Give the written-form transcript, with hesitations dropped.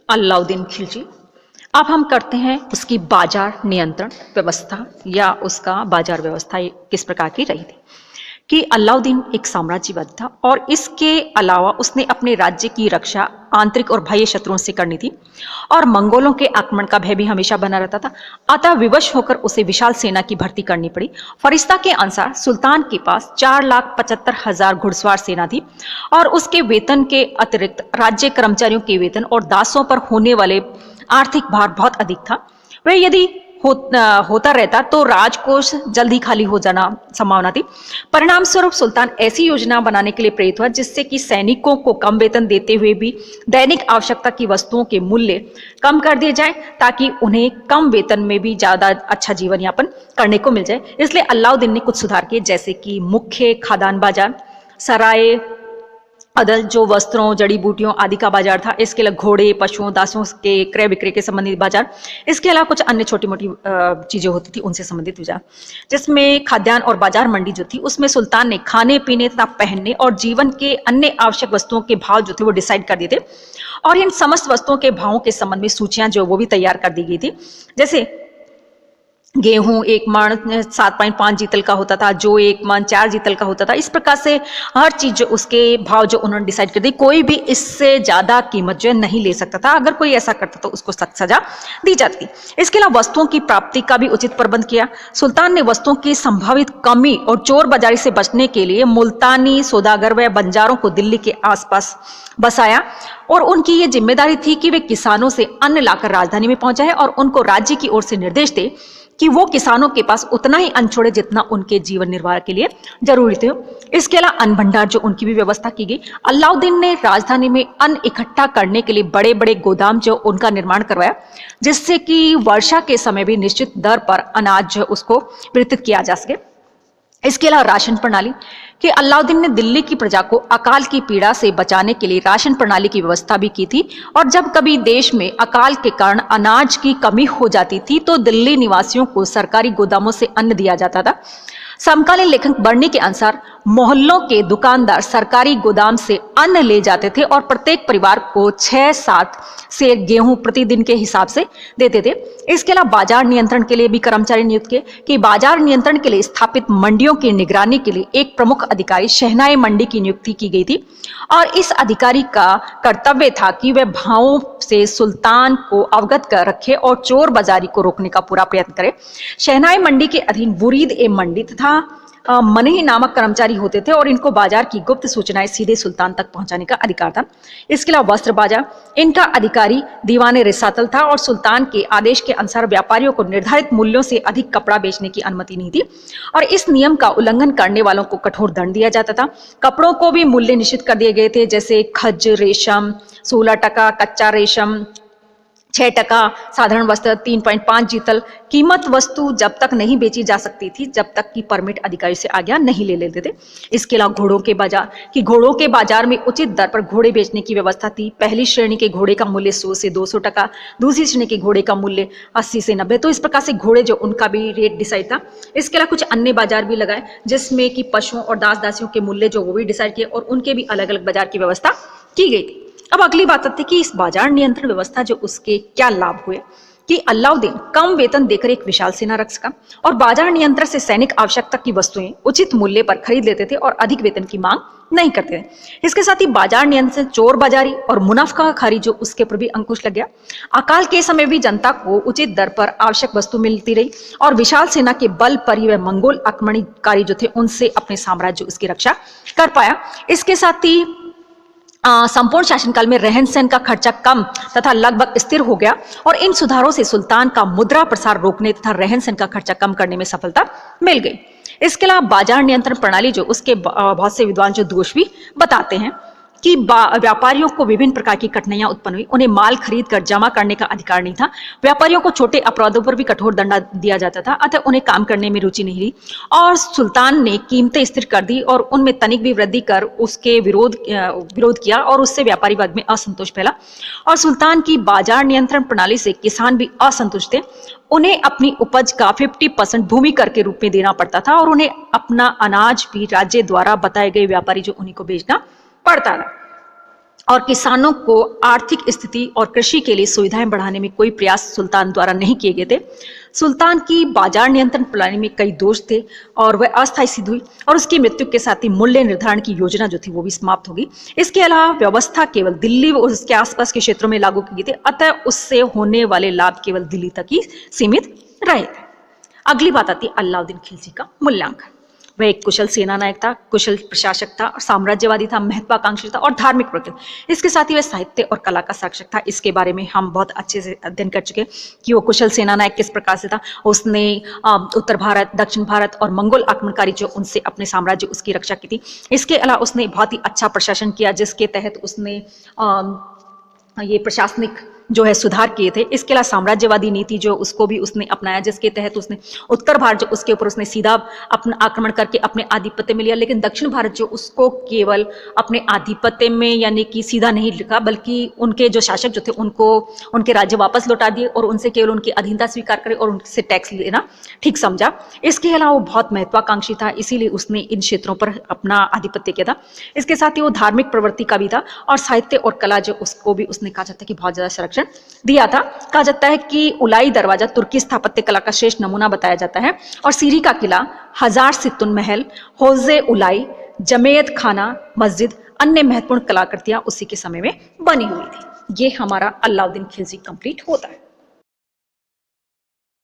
अलाउद्दीन खिलजी। अब हम करते हैं उसकी बाजार नियंत्रण व्यवस्था या उसका बाजार व्यवस्था किस प्रकार की रही थी। कि अलाउद्दीन एक साम्राज्यवादी था और इसके अलावा उसने अपने राज्य की रक्षा आंतरिक और बाह्य शत्रुओं से करनी थी और मंगोलों के आक्रमण का भय भी हमेशा बना रहता था। अतः विवश होकर उसे विशाल सेना की भर्ती करनी पड़ी। फरिश्ता के अनुसार सुल्तान के पास 4,75,000 घुड़सवार सेना थी और उसके वेतन के अतिरिक्त राज्य कर्मचारियों के वेतन और दासों पर होने वाले आर्थिक भार बहुत अधिक था। वह यदि होता रहता तो राजकोष जल्दी खाली हो जाना संभावना थी। परिणाम स्वरूप सुल्तान ऐसी योजना बनाने के लिए प्रेरित हुआ जिससे कि सैनिकों को कम वेतन देते हुए भी दैनिक आवश्यकता की वस्तुओं के मूल्य कम कर दिए जाए ताकि उन्हें कम वेतन में भी ज्यादा अच्छा जीवन यापन करने को मिल जाए। इसलिए अलाउद्दीन ने कुछ सुधार किए, जैसे कि मुख्य खाद्यान्न बाजार, सराय अदल जो वस्त्रों जड़ी बूटियों आदि का बाजार था, इसके अलावा घोड़े पशुओं दासों के क्रय विक्रय के संबंधित बाजार, इसके अलावा कुछ अन्य छोटी मोटी चीजें होती थी उनसे संबंधित बाजार, जिसमें खाद्यान्न और बाजार मंडी जो थी उसमें सुल्तान ने खाने पीने तथा पहनने और जीवन के अन्य आवश्यक वस्तुओं के भाव जो थे वो डिसाइड कर दिए थे और इन समस्त वस्तुओं के भावों के संबंध में सूचियां जो वो भी तैयार कर दी गई थी। जैसे गेहूं 1 मण 7.5 जीतल का होता था, जो 1 मण 4 जीतल का होता था। इस प्रकार से हर चीज जो उसके भाव जो उन्होंने डिसाइड कर दी, कोई भी इससे ज्यादा कीमत जो नहीं ले सकता था। अगर कोई ऐसा करता तो उसको सख्त सजा दी जाती थी। इसके अलावा वस्तुओं की प्राप्ति का भी उचित प्रबंध किया। सुल्तान ने वस्तुओं की संभावित कमी और चोर बाजारी से बचने के लिए मुल्तानी सौदागर व बंजारों को दिल्ली के आसपास बसाया और उनकी ये जिम्मेदारी थी कि वे किसानों से अन्न लाकर राजधानी में पहुंचाए और उनको राज्य की ओर से निर्देश दे कि वो किसानों के पास उतना ही अन्न छोड़े जितना उनके जीवन निर्वाह के लिए जरूरी थे। इसके अलावा अन्न भंडार जो उनकी भी व्यवस्था की गई। अलाउद्दीन ने राजधानी में अन्न इकट्ठा करने के लिए बड़े बड़े गोदाम जो उनका निर्माण करवाया, जिससे कि वर्षा के समय भी निश्चित दर पर अनाज जो उसको वितरित किया जा सके। इसके अलावा राशन प्रणाली कि अलाउद्दीन ने दिल्ली की प्रजा को अकाल की पीड़ा से बचाने के लिए राशन प्रणाली की व्यवस्था भी की थी और जब कभी देश में अकाल के कारण अनाज की कमी हो जाती थी तो दिल्ली निवासियों को सरकारी गोदामों से अन्न दिया जाता था। समकालीन लेखक बर्नी के अनुसार मोहल्लों के दुकानदार सरकारी गोदाम से अन्न ले जाते थे और प्रत्येक परिवार को 6-7 सेर गेहूं प्रतिदिन के हिसाब से देते थे। इसके अलावा बाजार नियंत्रण के लिए भी कर्मचारी नियुक्त किए कि बाजार नियंत्रण के लिए स्थापित मंडियों की निगरानी के लिए एक प्रमुख अधिकारी शहनाई मंडी की नियुक्ति की गई थी और इस अधिकारी का कर्तव्य था कि वह भावों से सुल्तान को अवगत कर रखे और चोर बाजारी को रोकने का पूरा प्रयत्न करे। शहनाई मंडी के अधीन बुरीद ए मंडी तथा मनही नामक कर्मचारी होते थे और इनको बाजार की गुप्त सूचनाएं सीधे सुल्तान तक पहुंचाने का अधिकार था। इसके अलावा वस्त्र बाजार, इनका अधिकारी दीवाने रिसातल था और सुल्तान के आदेश के अनुसार व्यापारियों को निर्धारित मूल्यों से अधिक कपड़ा बेचने की अनुमति नहीं थी और इस नियम का उल्लंघन करने वालों को कठोर दंड दिया जाता था। कपड़ों को भी मूल्य निश्चित कर दिए गए थे, जैसे खज रेशम 16 टका, कच्चा रेशम 6 टका, साधारण वस्त्र 3.5 जीतल। कीमत वस्तु जब तक नहीं बेची जा सकती थी जब तक कि परमिट अधिकारी से आज्ञा नहीं ले लेते थे। इसके अलावा घोड़ों के बाजार कि घोड़ों के बाजार में उचित दर पर घोड़े बेचने की व्यवस्था थी। पहली श्रेणी के घोड़े का मूल्य 100 से 200 टका, दूसरी श्रेणी के घोड़े का मूल्य 80 से 90। तो इस प्रकार से घोड़े जो उनका भी रेट डिसाइड था। इसके अलावा कुछ अन्य बाजार भी लगाए जिसमें कि पशुओं और दास दासियों के मूल्य जो वो भी डिसाइड किए और उनके भी अलग अलग बाजार की व्यवस्था की गई थी। अब अगली बात आती है कि इस बाजार नियंत्रण व्यवस्था जो उसके क्या लाभ हुए कि अलाउद्दीन कम वेतन देकर एक विशाल सेना रख सका और बाजार नियंत्रण से सैनिक आवश्यकता की वस्तुएं उचित मूल्य पर खरीद लेते थे और अधिक वेतन की मांग नहीं करते थे। इसके साथ ही बाजार नियंत्रण से चोर बाजारी और मुनाफाखोरी जो उसके ऊपर भी अंकुश लग गया। अकाल के समय भी जनता को उचित दर पर आवश्यक वस्तु मिलती रही और विशाल सेना के बल पर ही वह मंगोल आक्रमणकारी जो थे उनसे अपने साम्राज्य उसकी रक्षा कर पाया। इसके साथ ही संपूर्ण शासनकाल में रहन सहन का खर्चा कम तथा लगभग स्थिर हो गया और इन सुधारों से सुल्तान का मुद्रा प्रसार रोकने तथा रहन सहन का खर्चा कम करने में सफलता मिल गई। इसके अलावा बाजार नियंत्रण प्रणाली जो उसके बहुत से विद्वान जो दोष भी बताते हैं कि व्यापारियों को विभिन्न प्रकार की कठिनाइयां उत्पन्न हुई। उन्हें माल खरीद कर जमा करने का अधिकार नहीं था। व्यापारियों को छोटे अपराधों पर भी कठोर दंड दिया जाता था, अतः उन्हें काम करने में रुचि नहीं रही और सुल्तान ने कीमतें स्थिर कर दी और उनमें तनिक भी वृद्धि कर उसके विरोध किया और उससे व्यापारी वर्ग में असंतोष फैला और सुल्तान की बाजार नियंत्रण प्रणाली से किसान भी असंतुष्ट थे। उन्हें अपनी उपज का 50% भूमि कर के रूप में देना पड़ता था और उन्हें अपना अनाज भी राज्य द्वारा बताए गए व्यापारी जो उन्हीं को बेचना पड़ता था। और किसानों को आर्थिक स्थिति और कृषि के लिए सुविधाएं बढ़ाने में कोई प्रयास सुल्तान द्वारा नहीं किए गए थे। सुल्तान की बाजार नियंत्रण प्रणाली में कई दोष थे और वह अस्थायी सिद्ध हुई और उसकी मृत्यु के साथ ही मूल्य निर्धारण की योजना जो थी वो भी समाप्त होगी। इसके अलावा व्यवस्था केवल दिल्ली और उसके आसपास के क्षेत्रों में लागू की गई थी, अतः उससे होने वाले लाभ केवल दिल्ली तक ही सीमित रहे थे। अगली बात आती है अलाउद्दीन खिलजी का मूल्यांकन। वह एक कुशल सेना नायक था, कुशल प्रशासक था, साम्राज्यवादी था, महत्वाकांक्षी था और धार्मिक प्रकृति। इसके साथ ही वह साहित्य और कला का साक्षक था। इसके बारे में हम बहुत अच्छे से अध्ययन कर चुके कि वो कुशल सेना नायक किस प्रकार से था। उसने उत्तर भारत, दक्षिण भारत और मंगोल आक्रमणकारी जो उनसे अपने साम्राज्य उसकी रक्षा की थी। इसके अलावा उसने बहुत ही अच्छा प्रशासन किया, जिसके तहत उसने ये प्रशासनिक जो है सुधार किए थे। इसके अलावा साम्राज्यवादी नीति जो उसको भी उसने अपनाया, जिसके तहत उसने उत्तर भारत जो उसके ऊपर उसने सीधा अपना आक्रमण करके अपने आधिपत्य में लिया, लेकिन दक्षिण भारत जो उसको केवल अपने आधिपत्य में यानी कि सीधा नहीं लिखा, बल्कि उनके जो शासक जो थे उनको उनके राज्य वापस लौटा दिए और उनसे केवल उनकी अधीनता स्वीकार करे और उनसे टैक्स लेना ठीक समझा। इसके अलावा वो बहुत महत्वाकांक्षी था, इसीलिए उसने इन क्षेत्रों पर अपना आधिपत्य किया था। इसके साथ ही वो धार्मिक प्रवृत्ति का भी था और साहित्य और कला जो उसको भी उसने कहा जाता है कि बहुत ज्यादा संरक्षण दिया था। कहा जाता है कि उलाई दरवाजा तुर्की स्थापत्य कला का श्रेष्ठ नमूना बताया जाता है और सीरी का किला, हजार सितुन महल, हौजे उलाई, जमेयत खाना मस्जिद, अन्य महत्वपूर्ण कलाकृतियां उसी के समय में बनी हुई थी। ये हमारा अलाउद्दीन खिलजी कंप्लीट होता है।